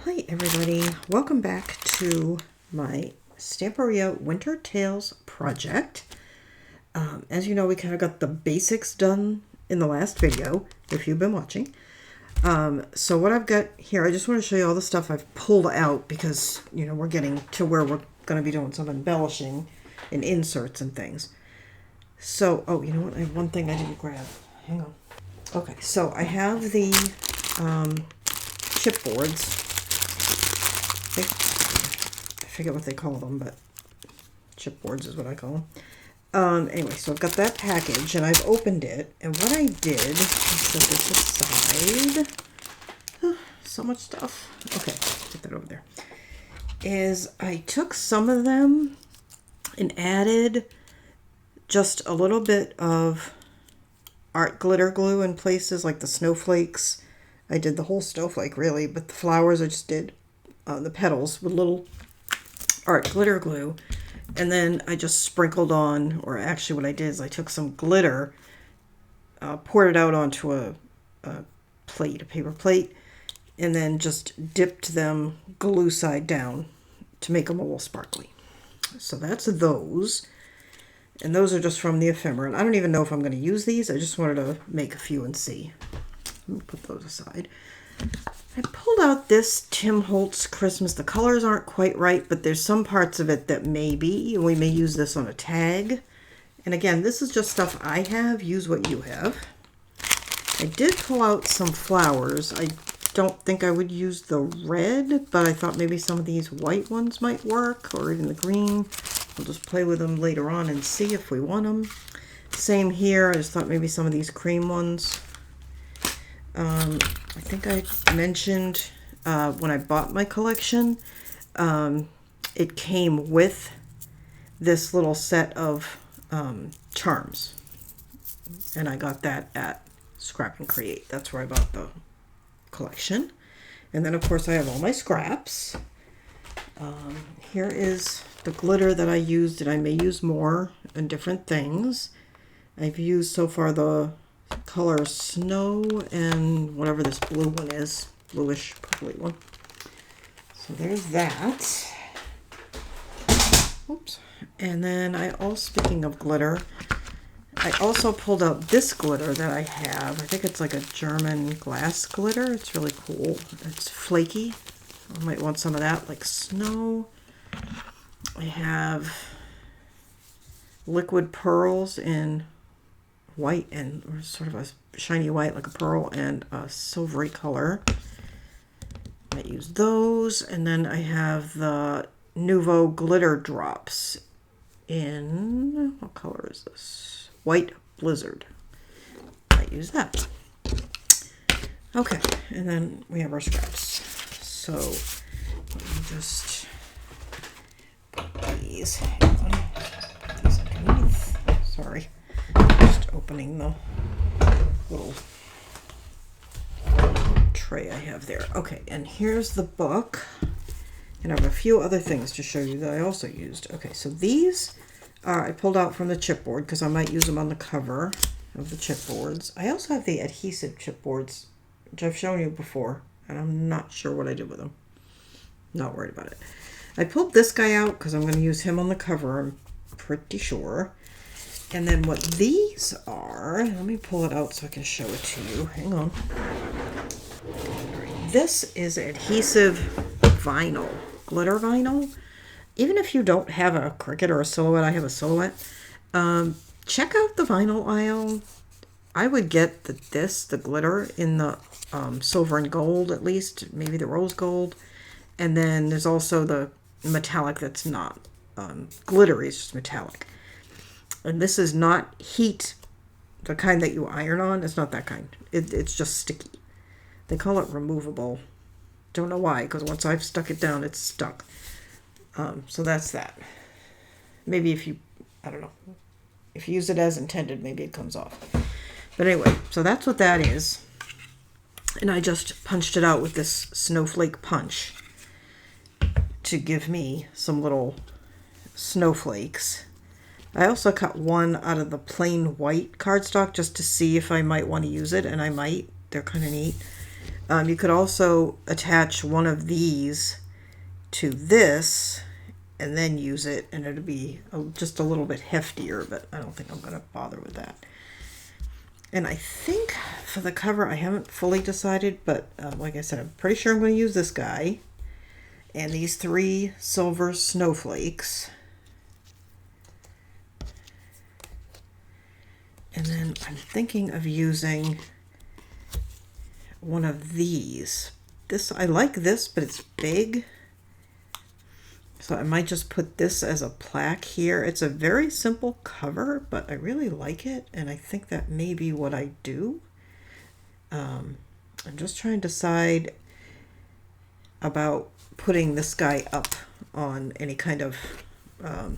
Hi everybody, welcome back to my Stamperia WinterTales project. As you know, we kind of got the basics done in the last video, if you've been watching. So what I've got here, I just want to show you all the stuff I've pulled out because, you know, we're getting to where we're going to be doing some embellishing and inserts and things. So, oh, you know what, I have one thing I didn't grab. Hang on. Okay, so I have the chipboards. I forget what they call them, but chipboards is what I call them. Anyway, so I've got that package, and I've opened it, and what I did, set this aside, so much stuff, okay, put that over there, is I took some of them and added just a little bit of art glitter glue in places, like the snowflakes. I did the whole snowflake, really, but the flowers I just did the petals with little art glitter glue, and then I just sprinkled on, or actually what I did is I took some glitter, poured it out onto a plate, a paper plate, and then just dipped them glue side down to make them a little sparkly. So that's those, and those are just from the ephemera. And I don't even know if I'm going to use these. I just wanted to make a few and see. Let me put those aside. I pulled out this Tim Holtz Christmas. The colors aren't quite right, but there's some parts of it that may be. We may use this on a tag. And again, this is just stuff I have. Use what you have. I did pull out some flowers. I don't think I would use the red, but I thought maybe some of these white ones might work, or even the green. We'll just play with them later on and see if we want them. Same here. I just thought maybe some of these cream ones. I think I mentioned when I bought my collection, it came with this little set of charms, and I got that at Scrap and Create. That's where I bought the collection. And then of course I have all my scraps. Here is the glitter that I used, and I may use more in different things. I've used so far the color Snow and whatever this blue one is, bluish purpley one. So there's that. Oops. And then speaking of glitter, I also pulled out this glitter that I have. I think it's like a German glass glitter. It's really cool. It's flaky. I might want some of that, like snow. I have liquid pearls in white and sort of a shiny white like a pearl and a silvery color. I use those, and then I have the Nouveau glitter drops in, what color is this? White Blizzard. I use that. Okay, and then we have our scraps. So let me just put these underneath. Sorry. Just opening the little tray I have there. Okay, and here's the book. And I have a few other things to show you that I also used. Okay, so these I pulled out from the chipboard because I might use them on the cover of the chipboards. I also have the adhesive chipboards, which I've shown you before, and I'm not sure what I did with them. Not worried about it. I pulled this guy out because I'm going to use him on the cover, I'm pretty sure. And then what these are, let me pull it out so I can show it to you. Hang on. This is adhesive vinyl, glitter vinyl. Even if you don't have a Cricut or a Silhouette, I have a Silhouette. Check out the vinyl aisle. I would get the glitter in the silver and gold, at least, maybe the rose gold. And then there's also the metallic that's not glittery, it's just metallic. And this is not heat, the kind that you iron on. It's not that kind. It's just sticky. They call it removable. Don't know why, because once I've stuck it down, it's stuck. So that's that. Maybe if you, I don't know, if you use it as intended, maybe it comes off. But anyway, so that's what that is. And I just punched it out with this snowflake punch to give me some little snowflakes. I also cut one out of the plain white cardstock just to see if I might want to use it, and I might. They're kind of neat. You could also attach one of these to this and then use it, and it'd be just a little bit heftier, but I don't think I'm going to bother with that. And I think for the cover, I haven't fully decided, but like I said, I'm pretty sure I'm going to use this guy and these 3 silver snowflakes. And then I'm thinking of using one of these. I like this, but it's big. So I might just put this as a plaque here. It's a very simple cover, but I really like it, and I think that may be what I do. I'm just trying to decide about putting this guy up on any kind of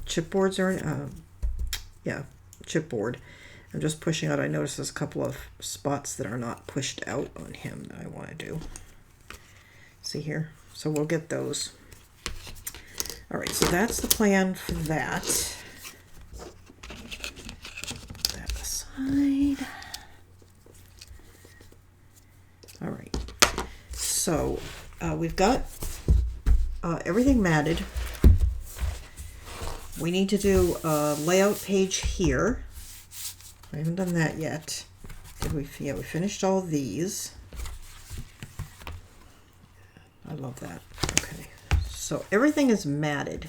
chipboards or chipboard. I'm just pushing out. I noticed there's a couple of spots that are not pushed out on him that I want to do. See here? So we'll get those. All right, so that's the plan for that. Put that aside. All right, so we've got everything matted. We need to do a layout page here. I haven't done that yet. Did we? Yeah, we finished all these. I love that. Okay, so everything is matted.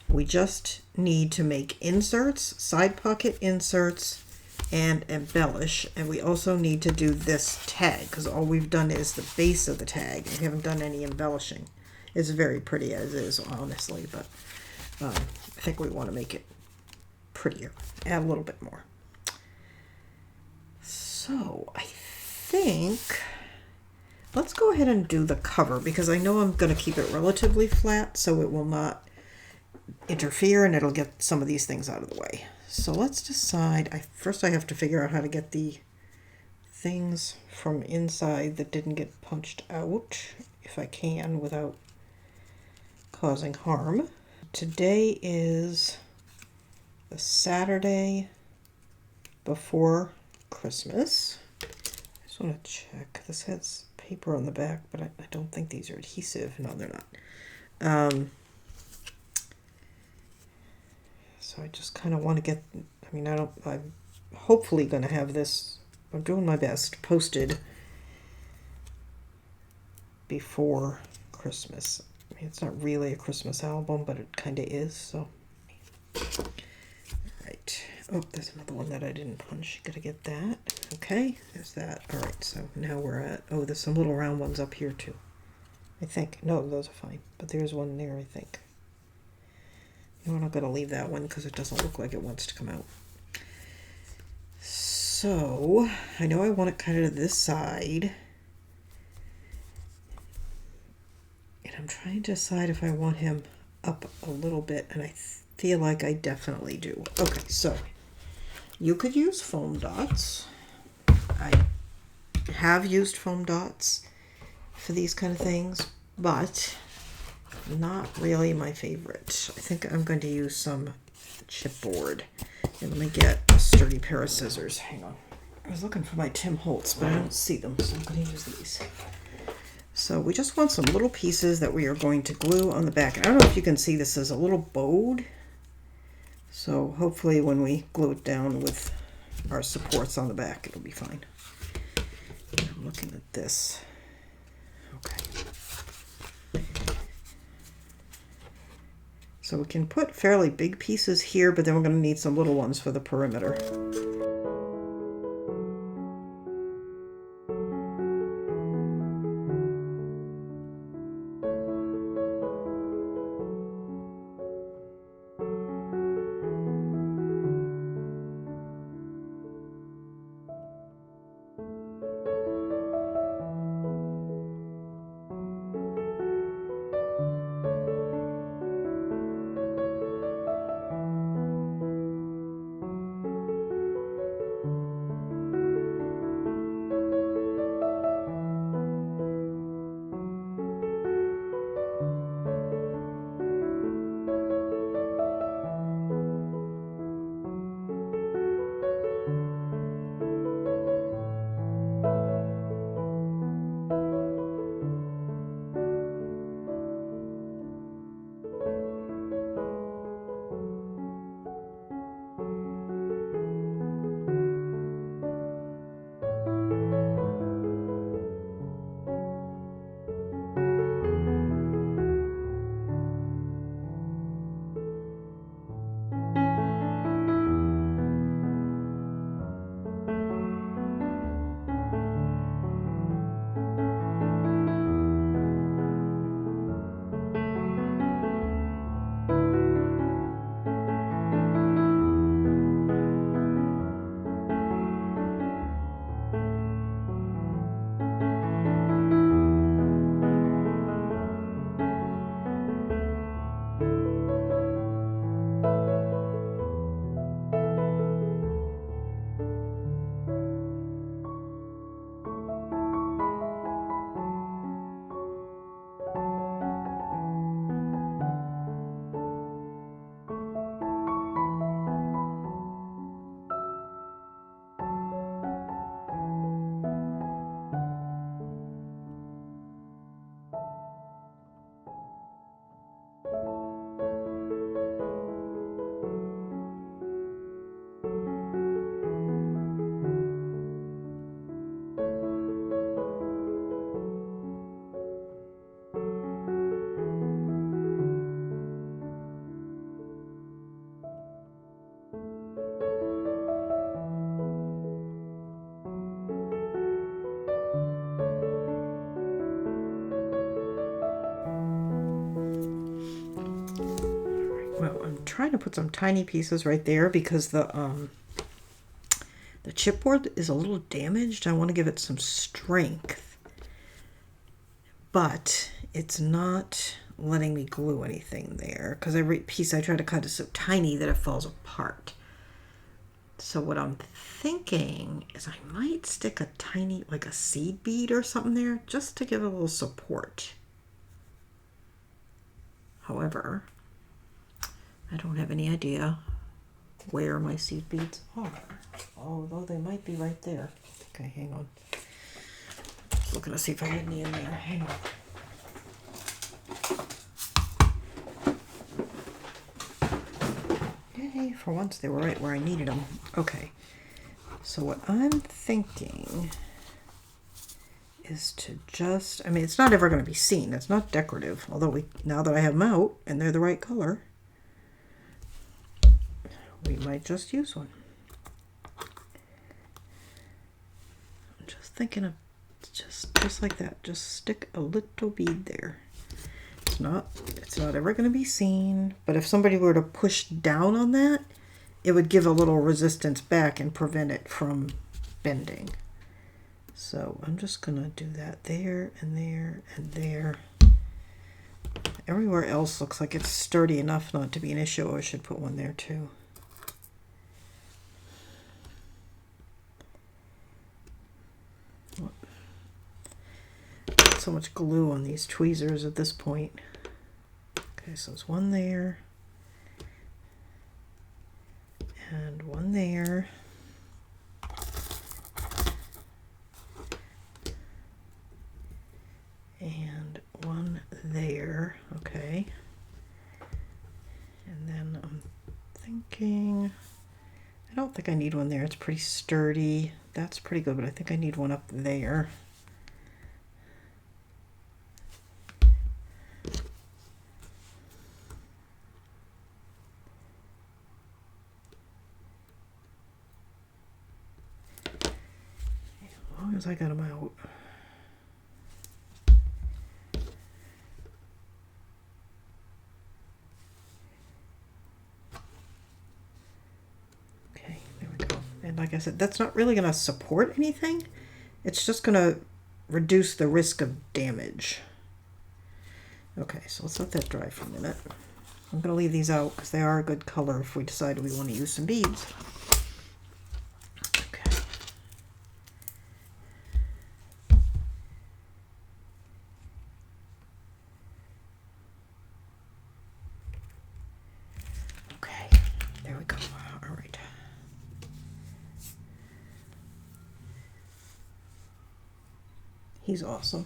We just need to make inserts, side pocket inserts, and embellish. And we also need to do this tag, because all we've done is the base of the tag. We haven't done any embellishing. It's very pretty as is, honestly, but I think we want to make it prettier. Add a little bit more. So I think let's go ahead and do the cover, because I know I'm going to keep it relatively flat so it will not interfere and it'll get some of these things out of the way. So let's decide. First I have to figure out how to get the things from inside that didn't get punched out, if I can, without causing harm. Today is the Saturday before Christmas. I just want to check. This has paper on the back, but I don't think these are adhesive. No, they're not. So I just kind of want to get, I'm hopefully going to have this, I'm doing my best, posted before Christmas. I mean, it's not really a Christmas album, but it kind of is, so. Right. Oh, there's another one that I didn't punch. Gotta get that. Okay, there's that. All right, so now we're at, oh, there's some little round ones up here too. I think. No, those are fine. But there's one there, I think. You know what, I'm gonna leave that one because it doesn't look like it wants to come out. So, I know I want it kind of to this side. And I'm trying to decide if I want him up a little bit, and I feel like I definitely do. Okay, so you could use foam dots. I have used foam dots for these kind of things, but not really my favorite. I think I'm going to use some chipboard. And let me get a sturdy pair of scissors. Hang on. I was looking for my Tim Holtz, but I don't see them, so I'm going to use these. So we just want some little pieces that we are going to glue on the back. I don't know if you can see, this is a little bowed. So hopefully when we glue it down with our supports on the back, it'll be fine. I'm looking at this. Okay. So we can put fairly big pieces here, but then we're going to need some little ones for the perimeter. Well, I'm trying to put some tiny pieces right there because the chipboard is a little damaged. I want to give it some strength, but it's not letting me glue anything there because every piece I try to cut is so tiny that it falls apart. So what I'm thinking is I might stick a tiny, like a seed bead or something there just to give it a little support. However, I don't have any idea where my seed beads are, although they might be right there. Okay, hang on. Just looking to see if I had any in there. Hang on. Yay, for once they were right where I needed them. Okay, so what I'm thinking is to just, I mean, it's not ever going to be seen. It's not decorative, although now that I have them out and they're the right color, we might just use one. I'm just thinking of just like that. Just stick a little bead there. It's not ever going to be seen, but if somebody were to push down on that, it would give a little resistance back and prevent it from bending. So I'm just going to do that there and there and there. Everywhere else looks like it's sturdy enough not to be an issue. I should put one there too. So much glue on these tweezers at this point. Okay, so there's one there and one there. And one there, okay. And then I'm thinking, I don't think I need one there. It's pretty sturdy. That's pretty good, but I think I need one up there. As long as I got them out. And like I said, that's not really going to support anything. It's just going to reduce the risk of damage. Okay, so let's let that dry for a minute. I'm going to leave these out because they are a good color if we decide we want to use some beads. Okay. Okay, there we go. All right. He's awesome.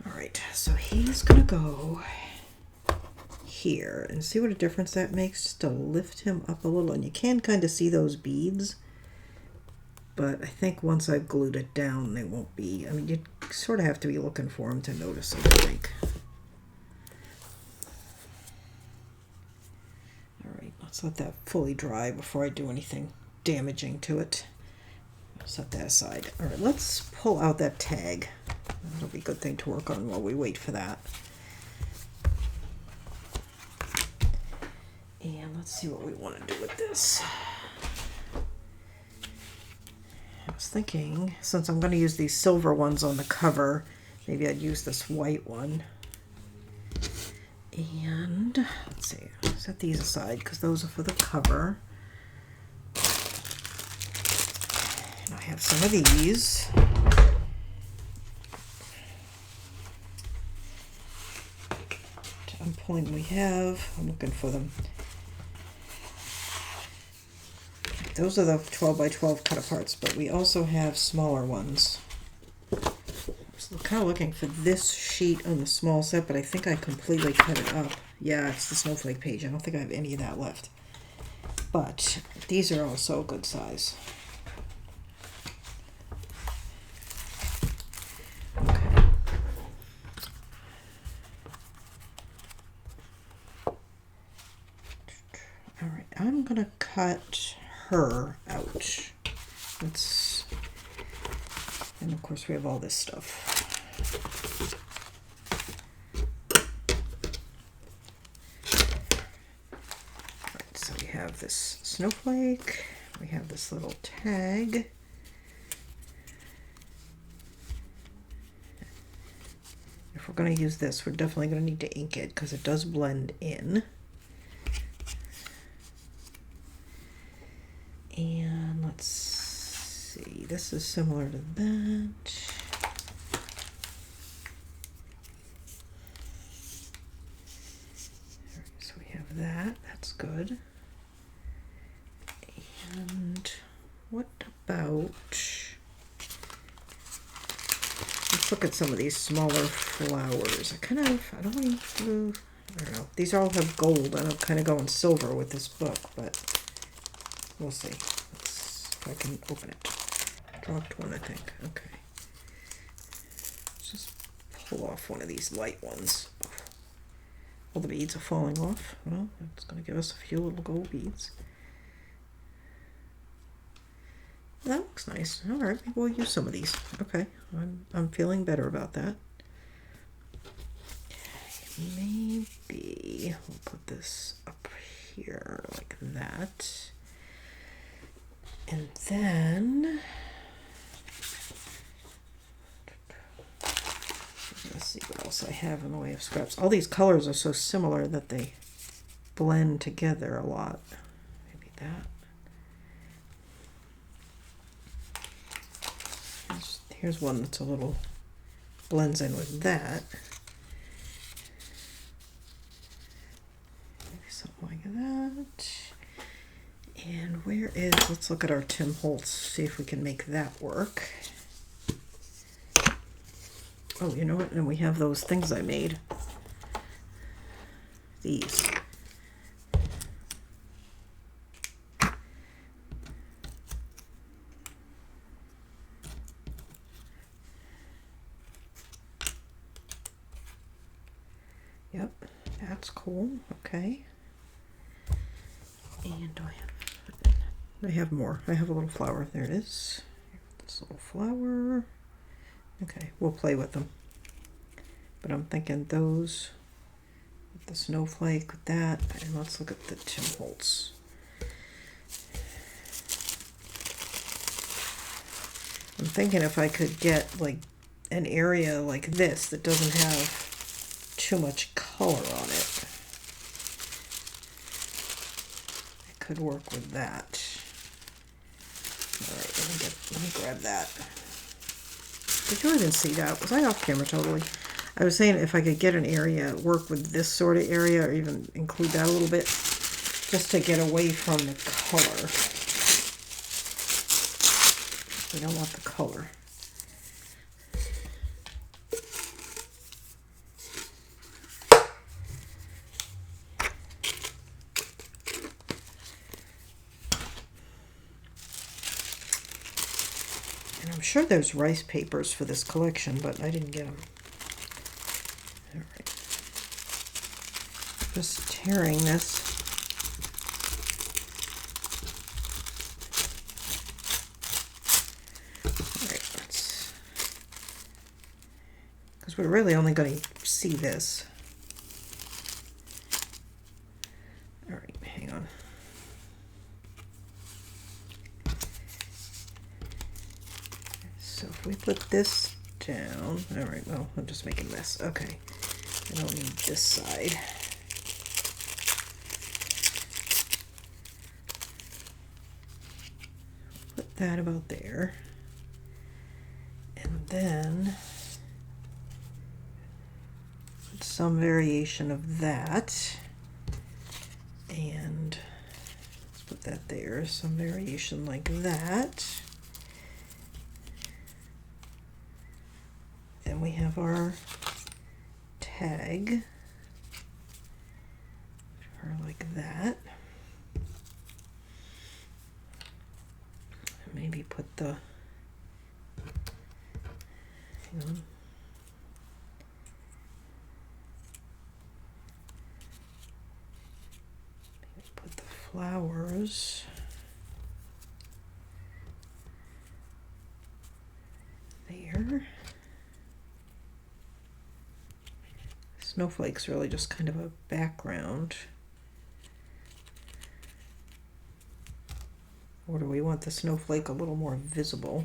All right, so he's gonna go here and see what a difference that makes just to lift him up a little. And you can kind of see those beads, but I think once I've glued it down, they won't be. I mean, you sort of have to be looking for them to notice them, I think. All right, let's let that fully dry before I do anything damaging to it. Set that aside. All right, let's pull out that tag. That'll be a good thing to work on while we wait for that. And let's see what we want to do with this. I was thinking, since I'm going to use these silver ones on the cover, maybe I'd use this white one. And let's see, set these aside because those are for the cover. I have some of these. I'm pulling, I'm looking for them. Those are the 12 by 12 cut aparts, but we also have smaller ones. So I'm kind of looking for this sheet on the small set, but I think I completely cut it up. Yeah, it's the snowflake page. I don't think I have any of that left. But these are also a good size. I'm gonna cut her out. And of course we have all this stuff. have this snowflake. We have this little tag. If we're going to use this, we're definitely going to need to ink it because it does blend in. And let's see, this is similar to that. So we have that, that's good. And what about, let's look at some of these smaller flowers. I don't know. These all have gold, and I'm kind of going silver with this book, but we'll see. If I can open it. Dropped one, I think. Okay. Let's just pull off one of these light ones. All the beads are falling off. Well, it's going to give us a few little gold beads. That looks nice. All right, maybe we'll use some of these. Okay, I'm feeling better about that. Maybe we'll put this up here like that. And then let's see what else I have in the way of scraps. All these colors are so similar that they blend together a lot. Maybe that. Here's one that's a little blends in with that. Maybe something like that. And where is, let's look at our Tim Holtz, see if we can make that work. Oh, you know what? And we have those things I made. These. Yep, that's cool. Okay. And I have more. I have a little flower. There it is. This little flower. Okay, we'll play with them. But I'm thinking those with the snowflake with that. And let's look at the Tim Holtz. I'm thinking if I could get like an area like this that doesn't have too much color on it, I could work with that. All right, let me grab that. Did you even see that? Was I off camera totally? I was saying if I could get an area, work with this sort of area, or even include that a little bit, just to get away from the color. We don't want the color. I'm sure there's rice papers for this collection, but I didn't get them. All right. Just tearing this. All right, because we're really only going to see this. All right, hang on. So if we put this down, all right, well, I'm just making a mess. Okay, I don't need this side. Put that about there. And then put some variation of that. And let's put that there, some variation like that. Then we have our tag, or like that. Maybe put the, hang on. Maybe put the flowers there. Snowflake's really just kind of a background. Or do we want the snowflake a little more visible?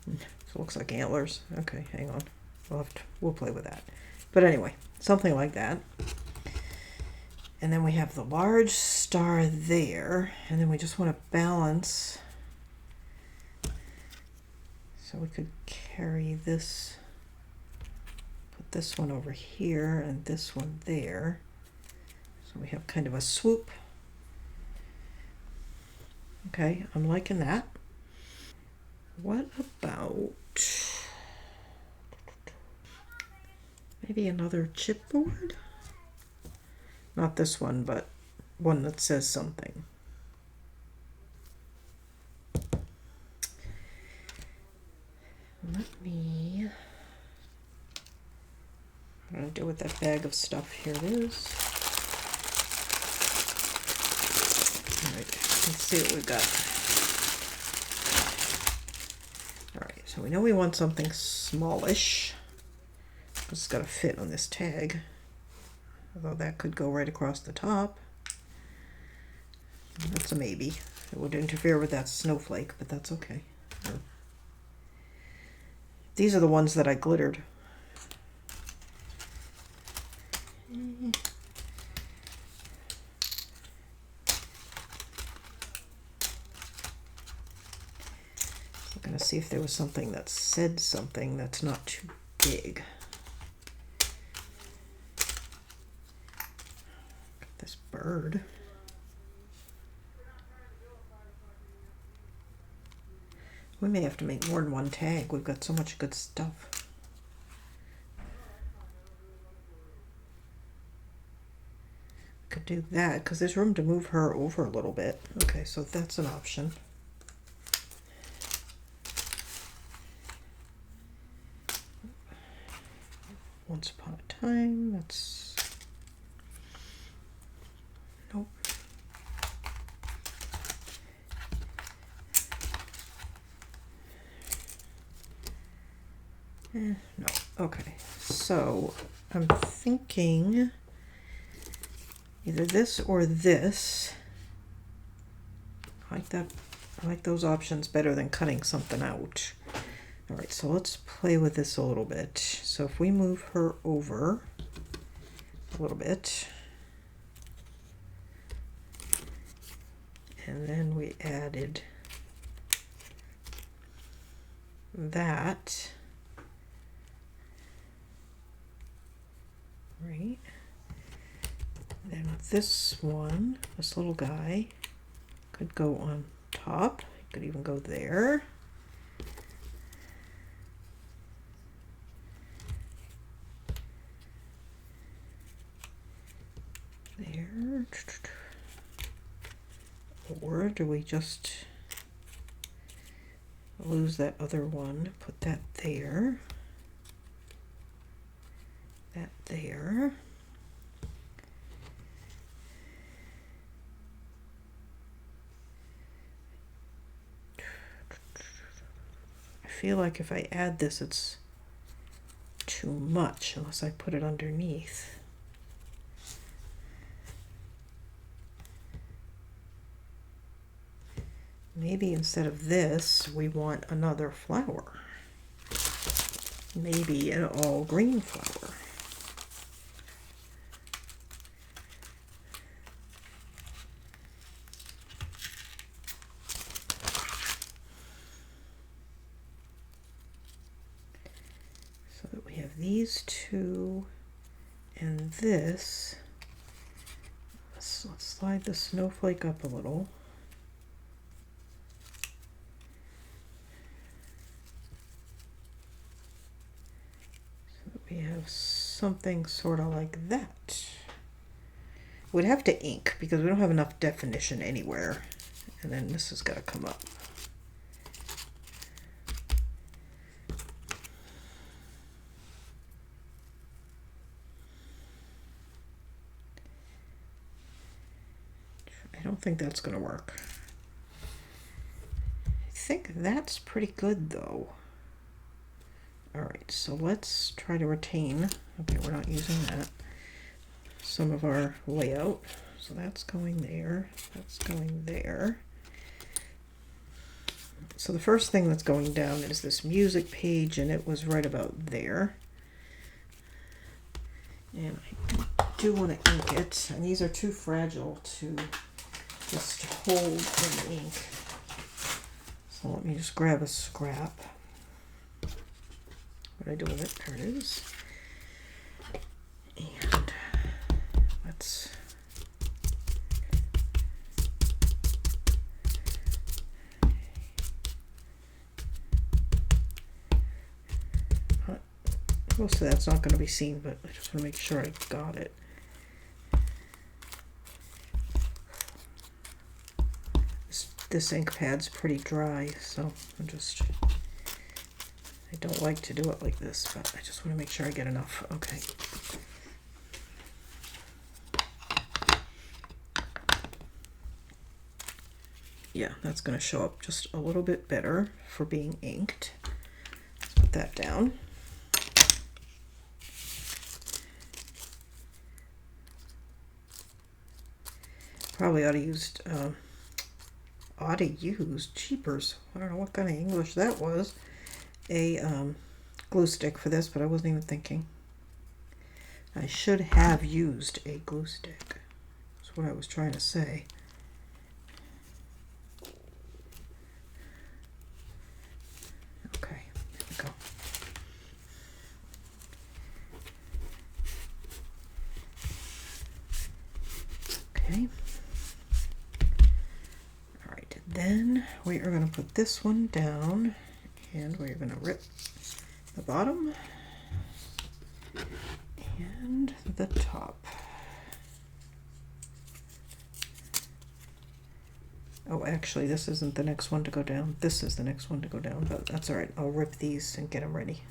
So it looks like antlers. Okay, hang on. We'll play with that. But anyway, something like that. And then we have the large star there, and then we just want to balance. So we could carry this, put this one over here and this one there. So we have kind of a swoop. Okay, I'm liking that. What about maybe another chipboard? Not this one, but one that says something. Let me, what do I do with that bag of stuff? Here it is. All right, let's see what we've got. All right, so we know we want something smallish. It's got to fit on this tag. Although that could go right across the top. That's a maybe. It would interfere with that snowflake, but that's okay. These are the ones that I glittered. Looking to see if there was something that said something that's not too big. This bird. We may have to make more than one tag. We've got so much good stuff. Could do that because there's room to move her over a little bit. Okay, so that's an option. Once upon a time, that's, nope. No, okay. So I'm thinking either this or this. I like that. I like those options better than cutting something out. All right, so let's play with this a little bit. So if we move her over a little bit, and then we added that, right? Then this one, this little guy, could go on top. It could even go there. There. Or do we just lose that other one, put that there, that there. I feel like if I add this, it's too much unless I put it underneath. Maybe instead of this, we want another flower. Maybe an all green flower. So that we have these two and this. So let's slide the snowflake up a little. We have something sort of like that. We'd have to ink because we don't have enough definition anywhere. And then this has got to come up. I don't think that's going to work. I think that's pretty good though. All right, so let's try to retain. Okay, we're not using that. some of our layout. So that's going there, that's going there. So the first thing that's going down is this music page, and it was right about there. And I do want to ink it, and these are too fragile to just hold in ink. So let me just grab a scrap. What do I do with it? There it is. And let's most of that's not going to be seen, but I just want to make sure I got it. This ink pad's pretty dry, so I don't like to do it like this, but I just want to make sure I get enough. Okay. Yeah, that's going to show up just a little bit better for being inked. Let's put that down. Probably ought to use jeepers. I don't know what kind of English that was. A glue stick for this, but I wasn't even thinking. I should have used a glue stick. That's what I was trying to say. Okay, there we go. Okay. All right, then we are going to put this one down, and we're going to rip the bottom and the top. Oh, actually, this isn't the next one to go down. This is the next one to go down, but that's all right. I'll rip these and get them ready.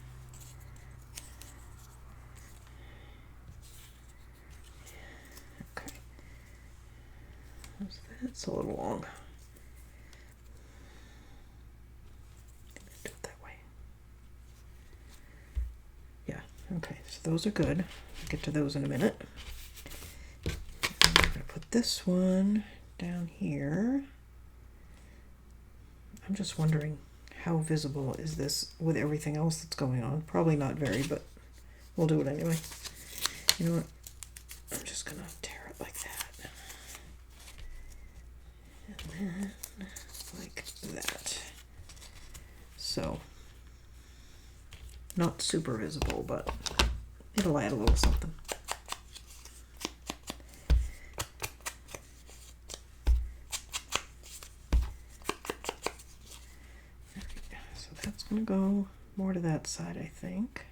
Okay. That's a little long. Do it that way. Yeah, okay, so those are good. I'll get to those in a minute. And I'm going to put this one down here. I'm just wondering how visible is this with everything else that's going on. Probably not very, but we'll do it anyway. You know what? I'm just going to tear it like that. And then like that. So, not super visible, but it'll add a little something. I'm gonna go more to that side, I think,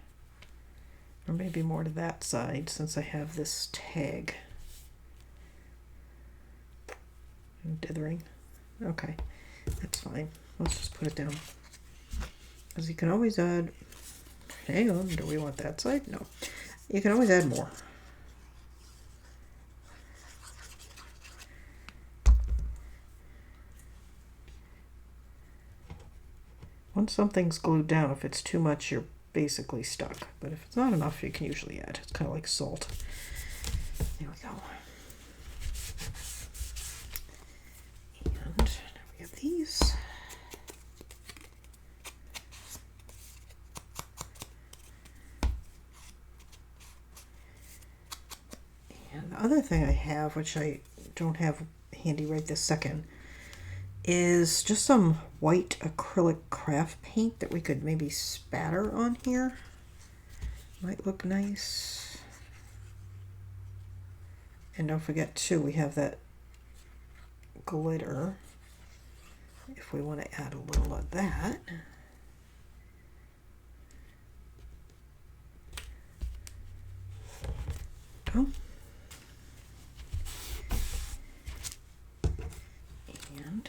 or maybe more to that side since I have this tag. I'm dithering. Okay, that's fine. Let's just put it down. Because you can always add, hang on, do we want that side? No. You can always add more. Once something's glued down, if it's too much, you're basically stuck. But if it's not enough, you can usually add. It's kind of like salt. There we go. And now we have these. And the other thing I have, which I don't have handy right this second, is just some white acrylic craft paint that we could maybe spatter on here. Might look nice. And don't forget too, we have that glitter if we want to add a little of that. Oh. And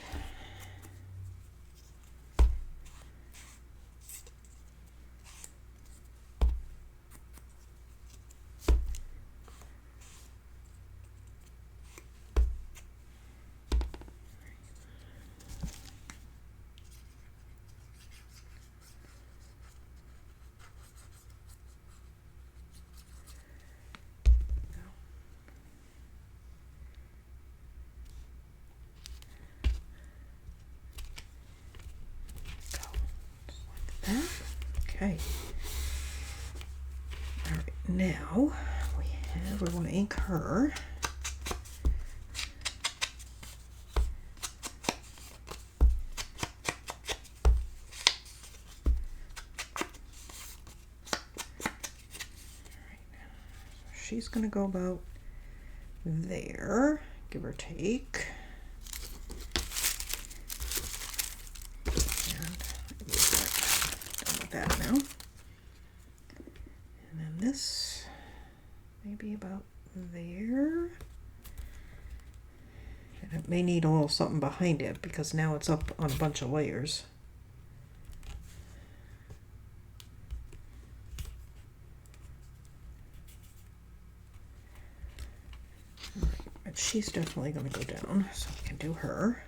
that. Okay. All right, now we want to ink her. She's going to go about there, give or take. And done with that now. And then this maybe about there. And it may need a little something behind it because now it's up on a bunch of layers. But she's definitely going to go down, so we can do her.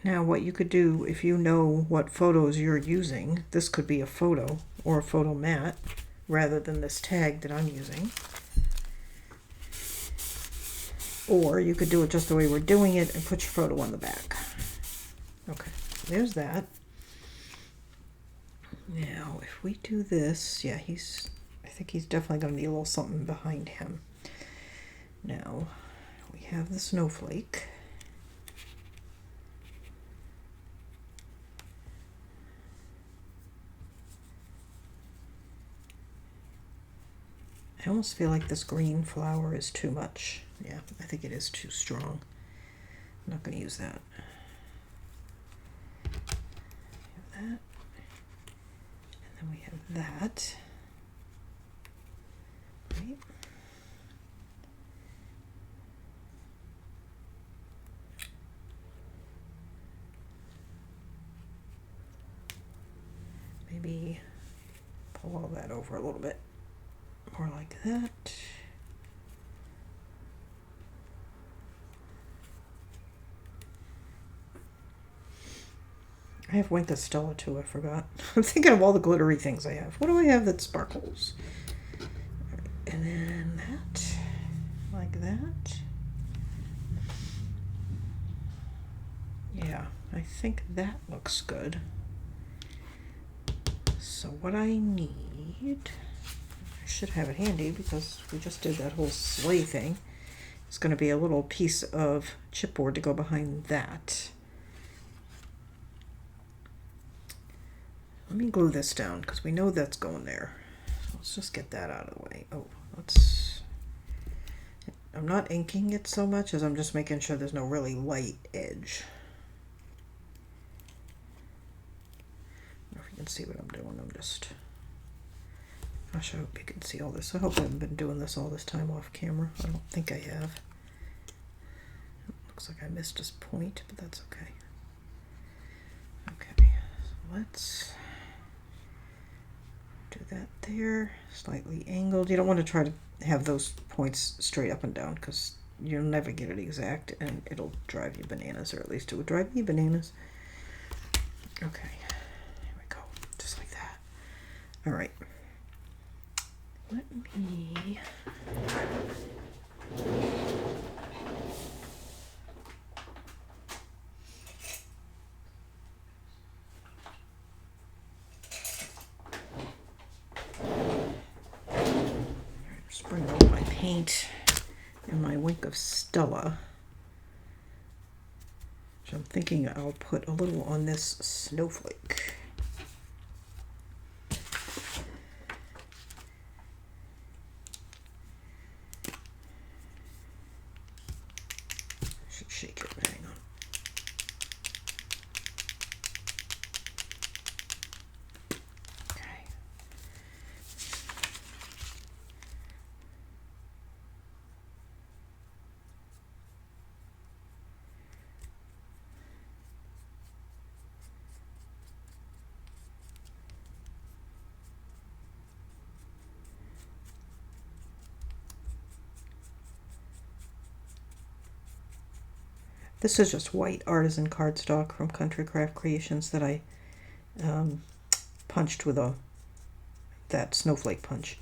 Now what you could do, if you know what photos you're using, this could be a photo or a photo mat rather than this tag that I'm using. Or you could do it just the way we're doing it and put your photo on the back. Okay, there's that. Now if we do this, yeah, I think he's definitely going to need a little something behind him. Now we have the snowflake. I almost feel like this green flower is too much. Yeah, I think it is too strong. I'm not going to use that. We have that. And then we have that. Right. Maybe pull all that over a little bit. More like that. I have WinterTales too, I forgot. I'm thinking of all the glittery things I have. What do I have that sparkles? Right, and then that, like that. Yeah, I think that looks good. So what I need, I should have it handy because we just did that whole sleigh thing. It's going to be a little piece of chipboard to go behind that. Let me glue this down because we know that's going there. So let's just get that out of the way. Oh, I'm not inking it so much as I'm just making sure there's no really light edge. I don't know if you can see what I'm doing. Gosh, I hope you can see all this. I hope I haven't been doing this all this time off camera. I don't think I have. It looks like I missed this point, but that's okay. Okay, so let's do that there, slightly angled. You don't want to try to have those points straight up and down because you'll never get it exact and it'll drive you bananas, or at least it would drive me bananas. Okay, here we go, just like that. All right, let me bring over my paint and my Wink of Stella, which I'm thinking I'll put a little on this snowflake. Should shake it, hang on. This is just white artisan cardstock from Country Craft Creations that I punched with a that snowflake punch.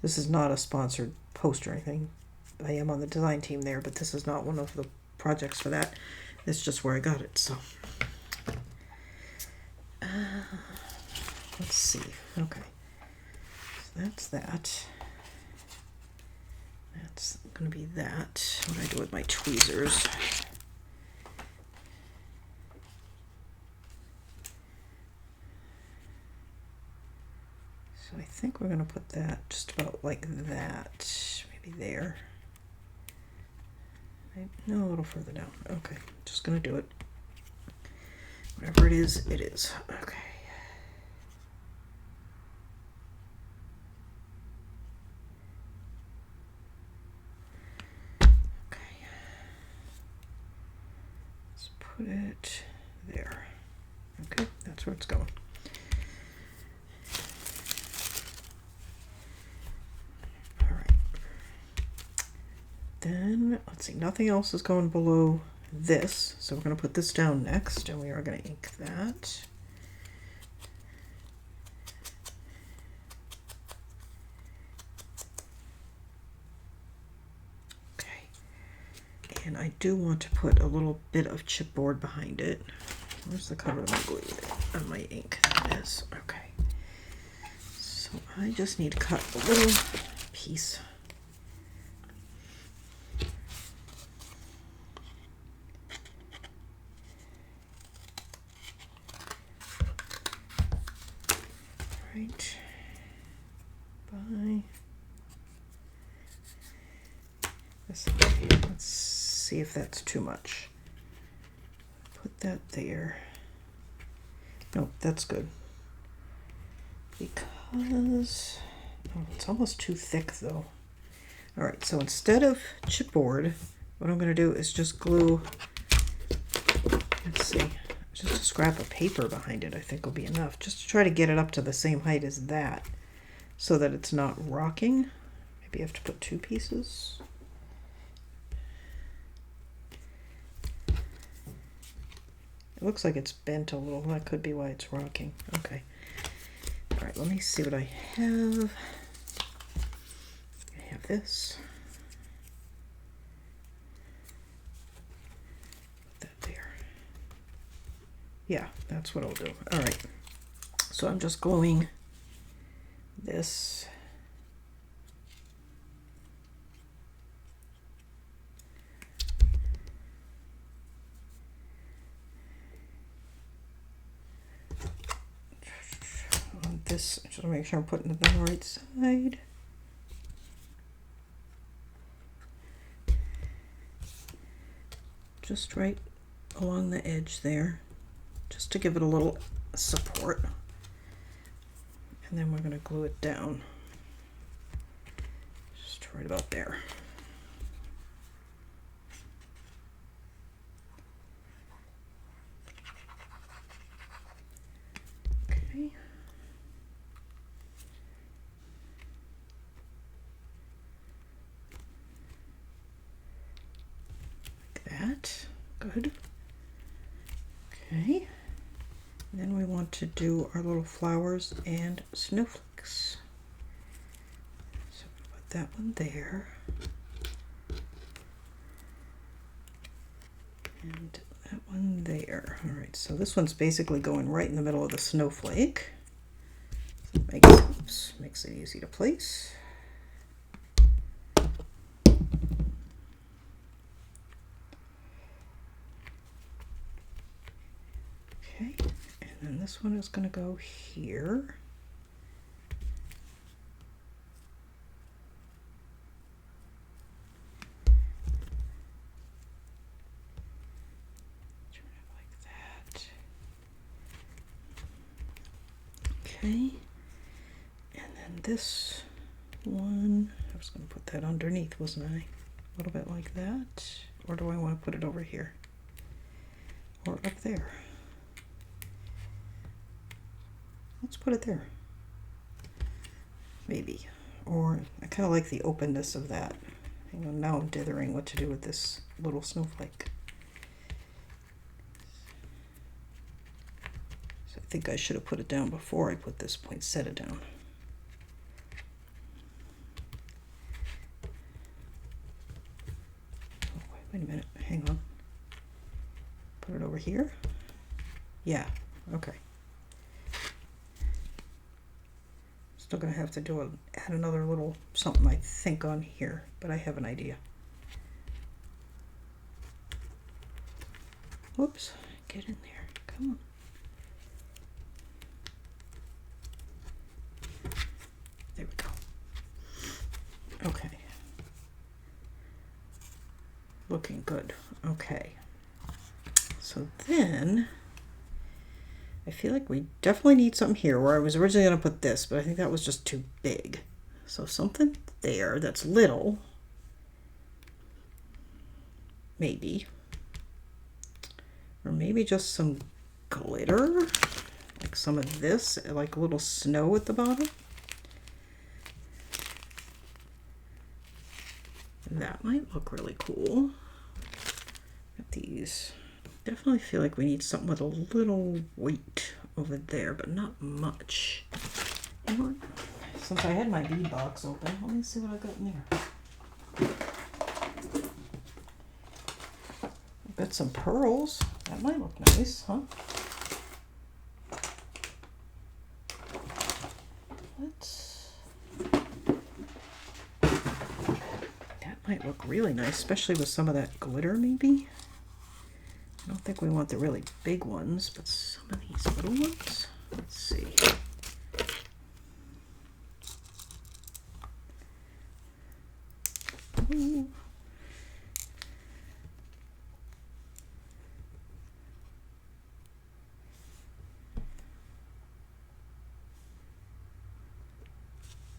This is not a sponsored post or anything. I am on the design team there, but this is not one of the projects for that. It's just where I got it. So let's see. Okay, so that's that. That's going to be that. What do I do with my tweezers? So I think we're going to put that just about like that. Maybe there. No, a little further down. Okay, just going to do it. Whatever it is, it is. Okay. Put it there. Okay, that's where it's going. All right. Then, let's see, nothing else is going below this. So we're going to put this down next, and we are going to ink that. And I do want to put a little bit of chipboard behind it. Where's the cover of my glue? On my ink. There it is. Okay. So I just need to cut a little piece. Right. By this. Let's see if that's too much. Put that there. No, that's good. Because it's almost too thick though. All right, so instead of chipboard, what I'm going to do is just glue, let's see, just a scrap of paper behind it I think will be enough, just to try to get it up to the same height as that so that it's not rocking. Maybe you have to put two pieces. It looks like it's bent a little. That could be why it's rocking. Okay. All right, let me see what I have. I have this. Put that there. Yeah, that's what I'll do. All right. So I'm just gluing this. This, just make sure I'm putting it on the right side. Just right along the edge there, just to give it a little support. And then we're going to glue it down. Just right about there. Okay. That. Good. Okay. And then we want to do our little flowers and snowflakes. So put that one there. And that one there. All right, so this one's basically going right in the middle of the snowflake. Makes it easy to place. Okay, and then this one is going to go here. Turn it like that. Okay, and then this one, I was going to put that underneath, wasn't I? A little bit like that. Or do I want to put it over here? Or up there? Let's put it there. Maybe. Or I kind of like the openness of that. Hang on, now I'm dithering what to do with this little snowflake. So I think I should have put it down before I put this poinsettia down. here? Yeah, okay. Still gonna have to add another little something I think on here, but I have an idea. Whoops, get in there, come on. There we go. Okay. Looking good. Okay. So then I feel like we definitely need something here where I was originally going to put this, but I think that was just too big. So something there that's little. Maybe. Or maybe just some glitter. Like some of this, like a little snow at the bottom. That might look really cool. Got these. Definitely feel like we need something with a little weight over there, but not much. You know what? Since I had my bead box open, let me see what I got in there. Got some pearls. That might look nice, huh? That might look really nice, especially with some of that glitter, maybe. I don't think we want the really big ones, but some of these little ones. Let's see. Ooh.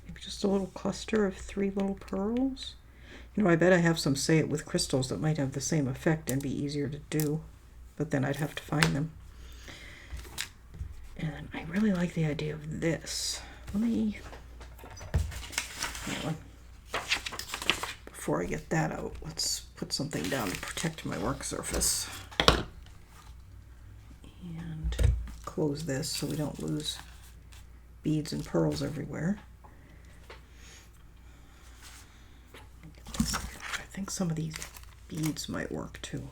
Maybe just a little cluster of 3 little pearls. You know, I bet I have some Say It with crystals that might have the same effect and be easier to do, but then I'd have to find them. And I really like the idea of this. Let me, hang on. Before I get that out, let's put something down to protect my work surface. And close this so we don't lose beads and pearls everywhere. I think some of these beads might work too.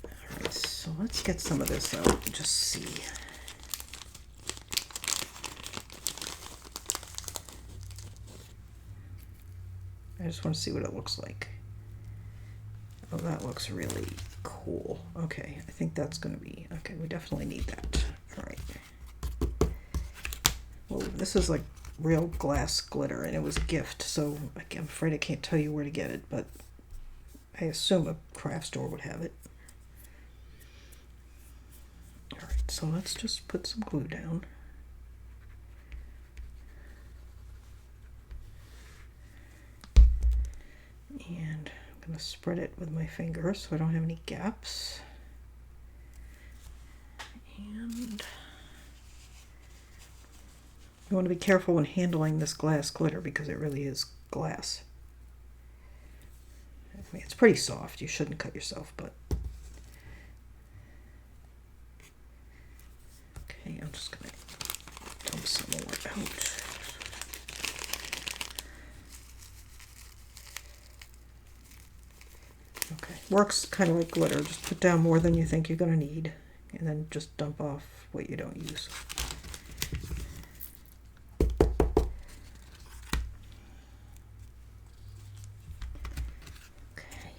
Alright, so let's get some of this out and just see. I just want to see what it looks like. Oh, that looks really cool. Okay, I think that's going to be... Okay, we definitely need that. Alright. Well, this is like real glass glitter, and it was a gift, so I'm afraid I can't tell you where to get it, but I assume a craft store would have it. Alright, so let's just put some glue down. And I'm going to spread it with my finger so I don't have any gaps. And you want to be careful when handling this glass glitter because it really is glass. I mean, it's pretty soft. You shouldn't cut yourself, but... Okay, I'm just going to dump some more out. Okay, works kind of like glitter. Just put down more than you think you're going to need, and then just dump off what you don't use. Okay.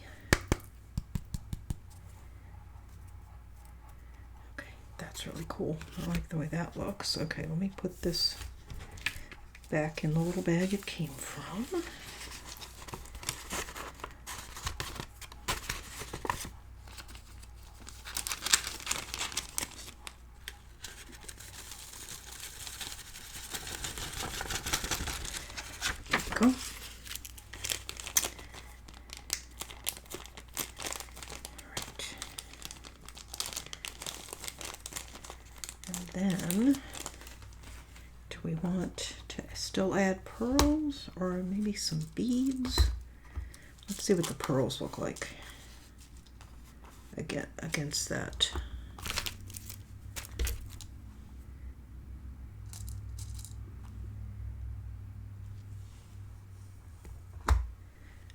Okay, that's really cool. I like the way that looks. Okay, let me put this back in the little bag it came from. Go. Alright. And then, do we want to still add pearls or maybe some beads? Let's see what the pearls look like against that.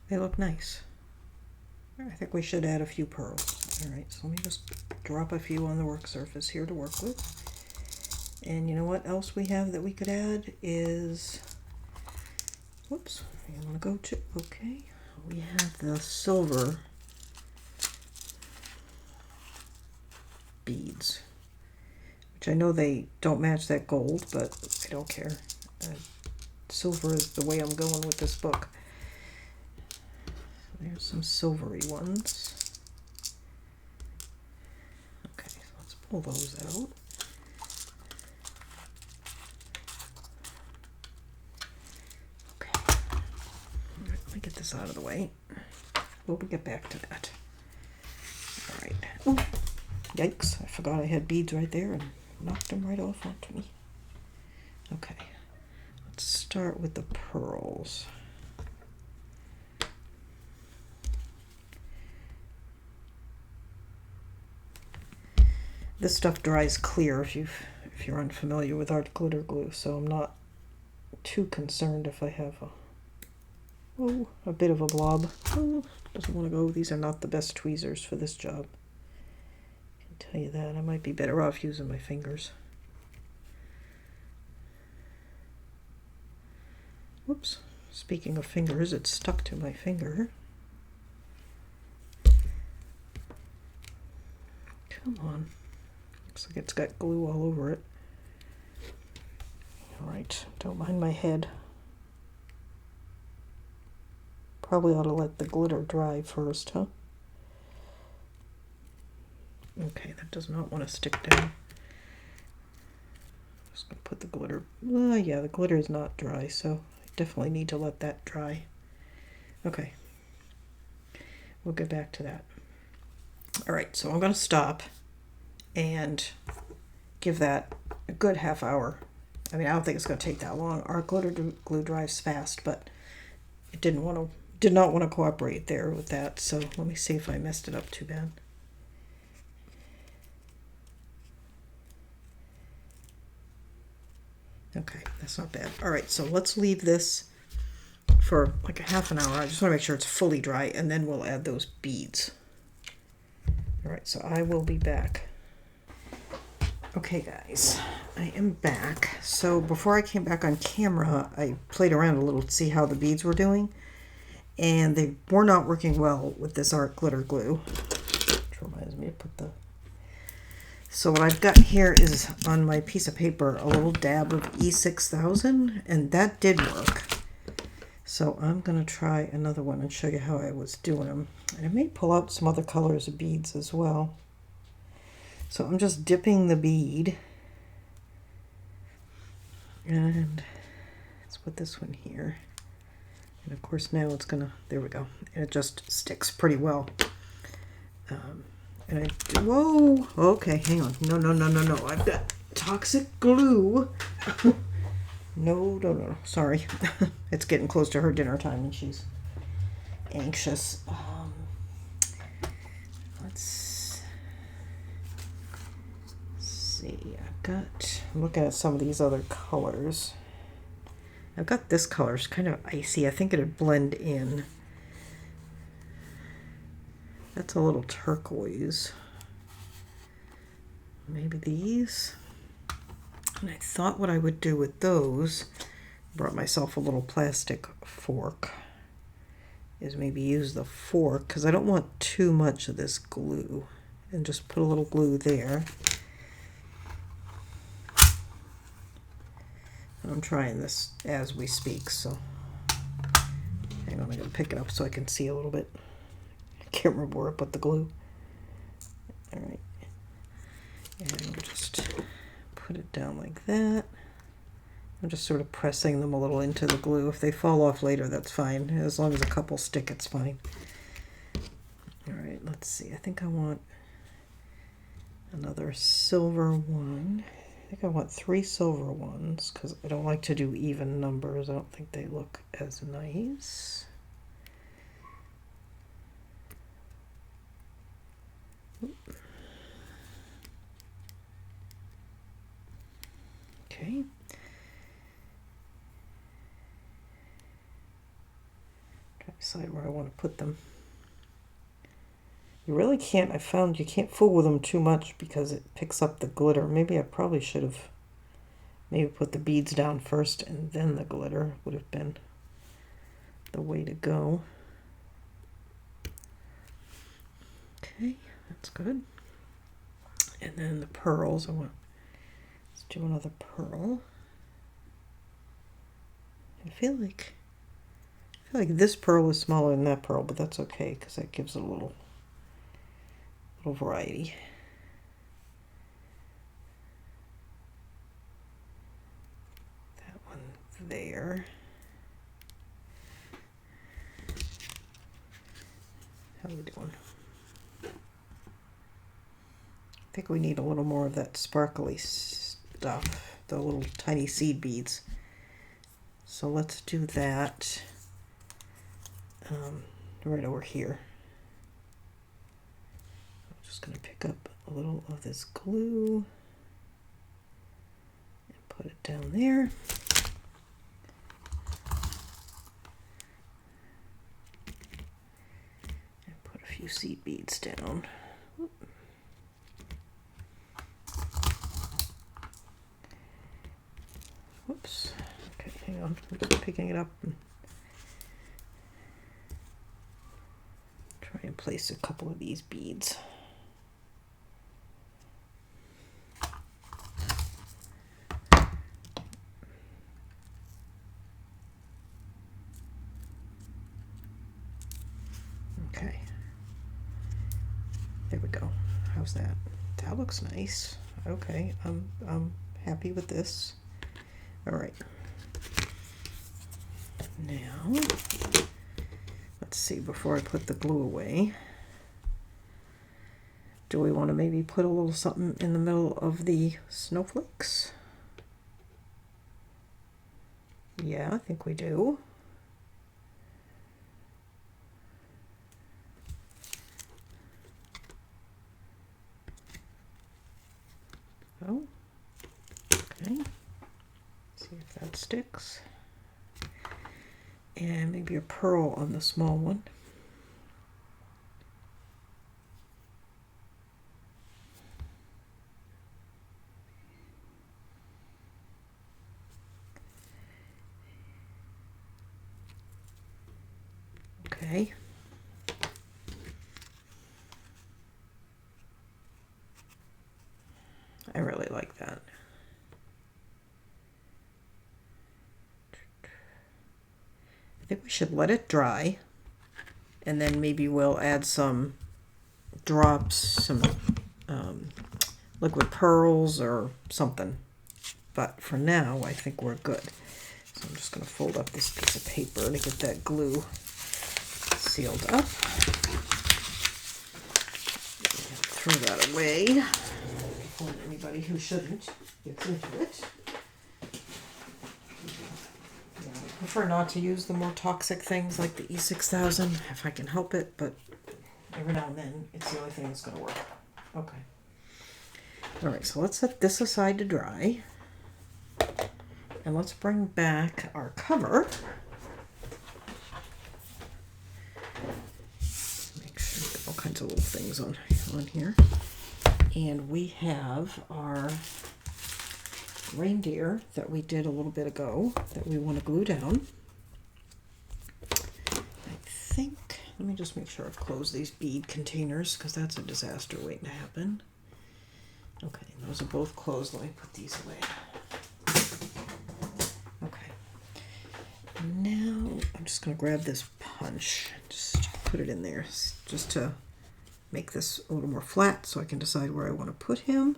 They look nice. I think we should add a few pearls. Alright, so let me just drop a few on the work surface here to work with. And you know what else we have that we could add is, whoops, I want to go to, okay, we have the silver beads, which I know they don't match that gold, but I don't care. Silver is the way I'm going with this book. So there's some silvery ones. Okay, so let's pull those out. Okay, let me get this out of the way. We'll get back to that. All right. Ooh, yikes, I forgot I had beads right there and knocked them right off onto me. Okay, let's start with the pearls. This stuff dries clear if you're unfamiliar with art glitter glue, so I'm not too concerned if I have a bit of a blob. Oh, doesn't want to go. These are not the best tweezers for this job. I can tell you that. I might be better off using my fingers. Whoops. Speaking of fingers, it's stuck to my finger. Come on. Looks like it's got glue all over it. Alright, don't mind my head. Probably ought to let the glitter dry first, huh? Okay, that does not want to stick down. Just gonna put the glitter. Yeah, the glitter is not dry, so I definitely need to let that dry. Okay, we'll get back to that. Alright, so I'm gonna stop and give that a good half hour. I mean, I don't think it's going to take that long. Our glitter glue dries fast, but it did not want to cooperate there with that. So let me see if I messed it up too bad. Okay, that's not bad. All right, so let's leave this for like a half an hour. I just want to make sure it's fully dry, and then we'll add those beads. All right, so I will be back. Okay guys, I am back. So before I came back on camera, I played around a little to see how the beads were doing, and they were not working well with this art glitter glue, which reminds me to put the... So what I've got here is on my piece of paper a little dab of E6000, and that did work. So I'm going to try another one and show you how I was doing them. And I may pull out some other colors of beads as well. So I'm just dipping the bead, and let's put this one here. And of course now it's gonna, there we go. And it just sticks pretty well. And whoa, okay, hang on. No, I've got toxic glue. No, sorry. It's getting close to her dinner time and she's anxious. Let's see, I'm looking at some of these other colors. I've got this color, it's kind of icy. I think it'd blend in. That's a little turquoise. Maybe these. And I thought what I would do with those, brought myself a little plastic fork, is maybe use the fork, because I don't want too much of this glue, and just put a little glue there. I'm trying this as we speak, so hang on, I'm going to pick it up so I can see a little bit. I can't remember where I put the glue. Alright, and we'll just put it down like that. I'm just sort of pressing them a little into the glue. If they fall off later, that's fine. As long as a couple stick, it's fine. Alright, let's see. I think I want another silver one. I think I want 3 silver ones because I don't like to do even numbers. I don't think they look as nice. Okay. Try to decide where I want to put them. You really can't, I found you can't fool with them too much because it picks up the glitter. Maybe I probably should have maybe put the beads down first and then the glitter would have been the way to go. Okay, that's good. And then the pearls, let's do another pearl. I feel like this pearl is smaller than that pearl, but that's okay because that gives it a little variety. That one there. How are we doing? I think we need a little more of that sparkly stuff, the little tiny seed beads. So let's do that right over here. I'm just going to pick up a little of this glue and put it down there. And put a few seed beads down. Whoops. Okay, hang on. I'm just picking it up and try and place a couple of these beads. Okay. There we go. How's that? That looks nice. Okay, I'm happy with this. All right. Now, let's see, before I put the glue away, do we want to maybe put a little something in the middle of the snowflakes? Yeah, I think we do. Oh, okay. See if that sticks. And maybe a pearl on the small one. Okay. I really like that. I think we should let it dry, and then maybe we'll add some drops, some liquid pearls or something. But for now, I think we're good. So I'm just going to fold up this piece of paper to get that glue sealed up. And throw that away before anybody who shouldn't gets into it. I prefer not to use the more toxic things like the E6000 if I can help it, but every now and then it's the only thing that's going to work. Okay. All right, so let's set this aside to dry. And let's bring back our cover. Make sure we get all kinds of little things on here. And we have our reindeer that we did a little bit ago that we want to glue down. I think, let me just make sure I've closed these bead containers because that's a disaster waiting to happen. Okay, those are both closed. Let me put these away. Okay. Now I'm just going to grab this punch, just put it in there just to make this a little more flat so I can decide where I want to put him.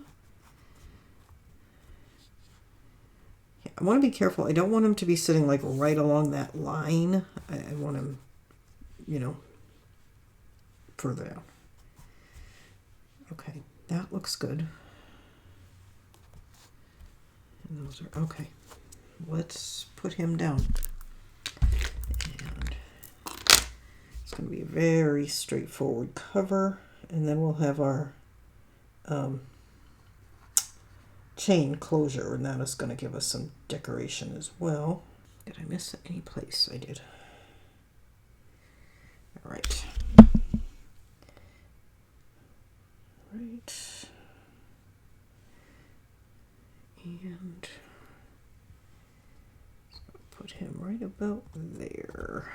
I want to be careful. I don't want him to be sitting like right along that line. I want him, you know, further down. Okay, that looks good. And those are okay. Let's put him down. And it's going to be a very straightforward cover. And then we'll have our chain closure, and that is going to give us some decoration as well. Did I miss any place? I did. All right. right. And put him right about there.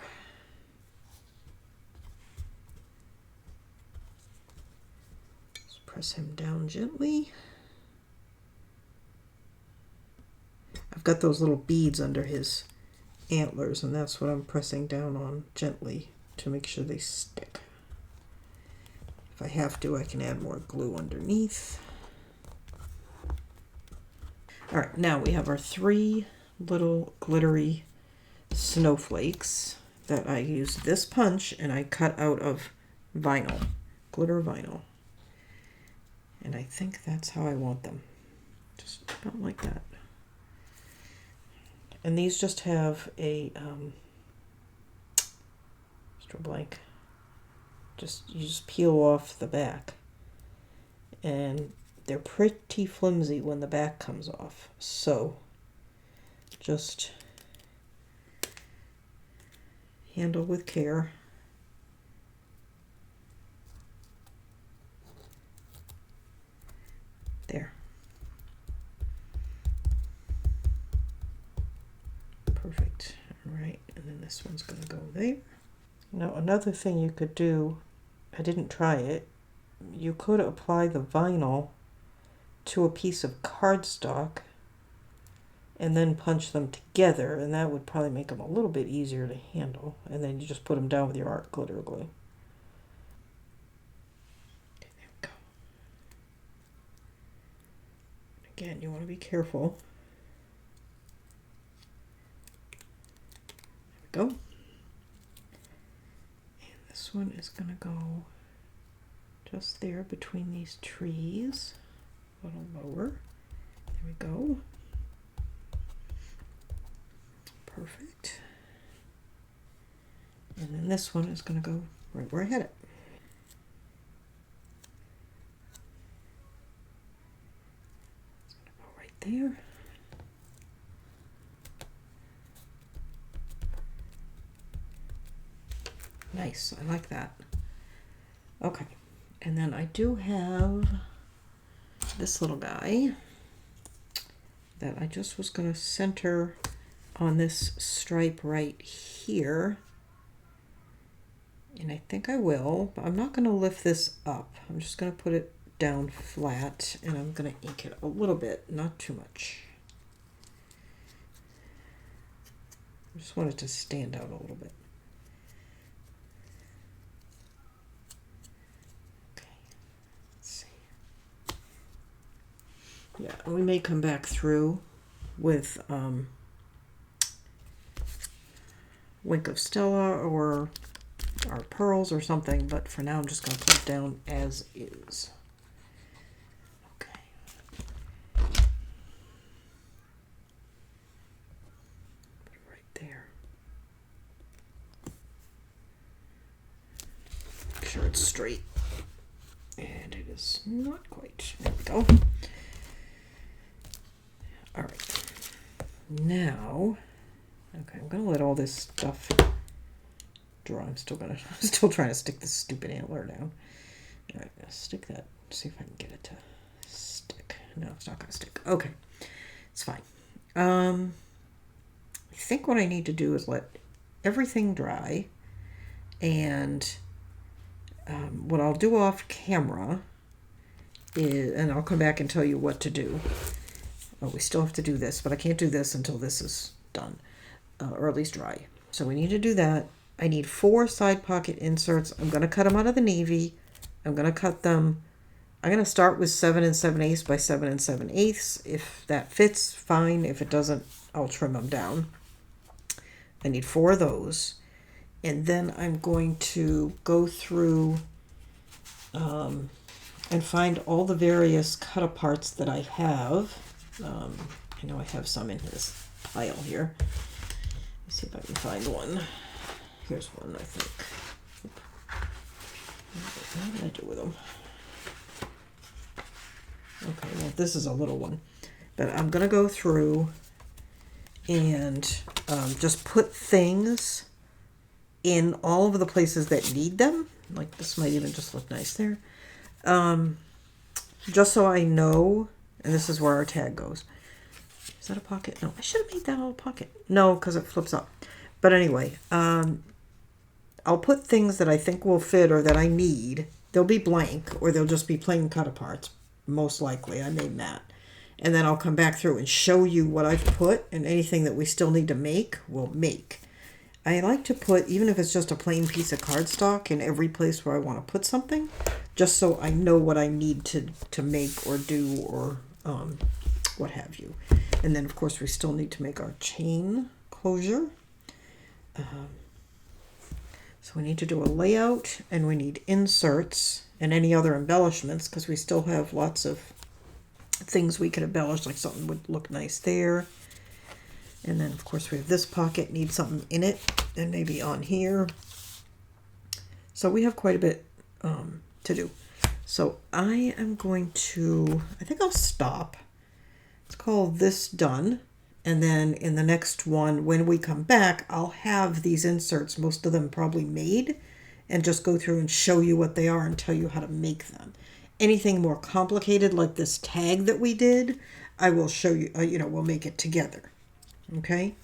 Just press him down gently. I've got those little beads under his antlers, and that's what I'm pressing down on gently to make sure they stick. If I have to, I can add more glue underneath. All right, now we have our 3 little glittery snowflakes that I used this punch and I cut out of vinyl, glitter vinyl. And I think that's how I want them. Just about like that. And these just have a blank. You just peel off the back. And they're pretty flimsy when the back comes off. So just handle with care. There. Perfect. All right, and then this one's going to go there. Now another thing you could do, I didn't try it, you could apply the vinyl to a piece of cardstock and then punch them together, and that would probably make them a little bit easier to handle. And then you just put them down with your art glitter glue. Okay, there we go. Again, you want to be careful. There we go. And this one is going to go just there between these trees. A little lower. There we go. Perfect. And then this one is going to go right where I had it. It's going to go right there. Nice. I like that. Okay. And then I do have this little guy that I just was going to center on this stripe right here. And I think I will, but I'm not going to lift this up. I'm just going to put it down flat, and I'm going to ink it a little bit, not too much. I just want it to stand out a little bit. Okay, let's see. Yeah, and we may come back through with Wink of Stella or our pearls or something, but for now I'm just going to put it down as is. Okay. Put it right there. Make sure it's straight. And it is not quite. There we go. All right. Now, okay, I'm going to let all this stuff dry. I'm still trying to stick this stupid antler down. All right, let's stick that. See if I can get it to stick. No, it's not going to stick. Okay, it's fine. I think what I need to do is let everything dry, and what I'll do off camera is, and I'll come back and tell you what to do. Oh, we still have to do this, but I can't do this until this is done, or at least dry. So we need to do that. I need 4 side pocket inserts. I'm going to cut them out of the navy. I'm going to cut them. I'm going to start with 7 7/8 by 7 7/8. If that fits, fine. If it doesn't, I'll trim them down. I need 4 of those. And then I'm going to go through and find all the various cut aparts that I have. I know I have some in this pile here. Let's see if I can find one. Here's one, I think. What did I do with them? Okay, well, this is a little one. But I'm going to go through and just put things in all of the places that need them. Like this might even just look nice there. just so I know, and this is where our tag goes. Is that a pocket? No, I should have made that all a pocket. No, because it flips up. But anyway, I'll put things that I think will fit or that I need. They'll be blank or they'll just be plain cut aparts. Most likely, I made that. And then I'll come back through and show you what I've put, and anything that we still need to make, we'll make. I like to put, even if it's just a plain piece of cardstock, in every place where I want to put something, just so I know what I need to make or do or what have you. And then, of course, we still need to make our chain closure. So we need to do a layout, and we need inserts and any other embellishments, because we still have lots of things we could embellish, like something would look nice there. And then, of course, we have this pocket, needs something in it, and maybe on here. So we have quite a bit to do. So I am going to, I think I'll stop. Let's call this done. And then in the next one, when we come back, I'll have these inserts, most of them probably made, and just go through and show you what they are and tell you how to make them. Anything more complicated, like this tag that we did, I will show you, we'll make it together. Okay?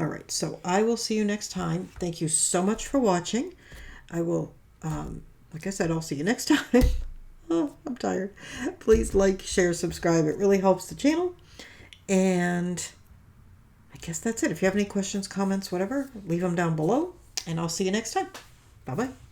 All right, so I will see you next time. Thank you so much for watching. I will, like I said, I'll see you next time. Oh, I'm tired. Please like, share, subscribe. It really helps the channel. And I guess that's it. If you have any questions, comments, whatever, leave them down below. And I'll see you next time. Bye-bye.